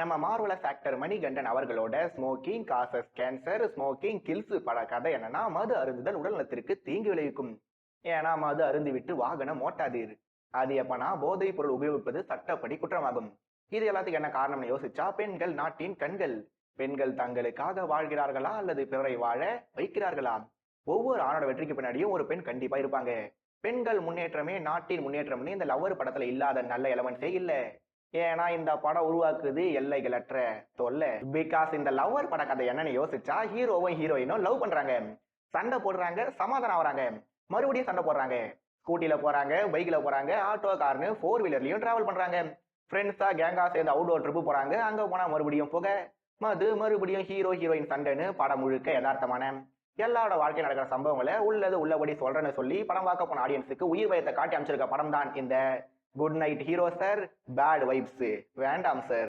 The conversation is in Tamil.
நம்ம மார்வலஸ் ஆக்டர் மணிகண்டன் அவர்களோட smoking causes cancer, smoking kills பட கதை என்னன்னா, மது அருந்துதல் உடல் நலத்திற்கு தீங்கு விளைவிக்கும். ஏன்னா மது அருந்திவிட்டு வாகனம் ஓட்டாதீர். அது எப்பனா போதைப் பொருள் உபயோகிப்பது சட்டப்படி குற்றமாகும். இது எல்லாத்துக்கும் என்ன காரணம்னு யோசிச்சா, பெண்கள் நாட்டின் கண்கள். பெண்கள் தங்களுக்காக வாழ்கிறார்களா அல்லது பிறரை வாழ வைக்கிறார்களா? ஒவ்வொரு ஆணோட வெற்றிக்கு பின்னாடியும் ஒரு பெண் கண்டிப்பா இருப்பாங்க. பெண்கள் முன்னேற்றமே நாட்டின் முன்னேற்றம்னு இந்த லவ்வர் படத்துல இல்லாத நல்ல எலமெண்ட்ஸே இல்ல. ஏன்னா இந்த படம் உருவாக்குது எல்லைகளற்ற தொல்லை. பிகாஸ் இந்த லவ்வர் பட கதை என்னன்னு யோசிச்சா, ஹீரோவும் ஹீரோயினும் லவ் பண்றாங்க, சண்டை போடுறாங்க, சமாதானம் ஆகுறாங்க, மறுபடியும் சண்டை போடுறாங்க, ஸ்கூட்டில போறாங்க, பைக்ல போறாங்க, ஆட்டோ கார்னு 4 வீலர்லயும் டிராவல் பண்றாங்க, ஃப்ரெண்ட்ஸா கேங்கா சேர்ந்து அவுட்டோர் ட்ரிப்பு போறாங்க, அங்க போனா மறுபடியும் புகை, மது, மறுபடியும் ஹீரோ ஹீரோயின் சண்டைன்னு படம் முழுக்க யதார்த்தமான எல்லாரோட வாழ்க்கை நடக்கிற சம்பவங்களை உள்ளது உள்ளபடி சொல்றேன்னு சொல்லி படம் பார்க்க போன ஆடியன்ஸுக்கு உயிர் பயத்தை காட்டி அமைச்சிருக்க படம் தான் இந்த good night hero sir. Bad vibes வேண்டாம் சார்.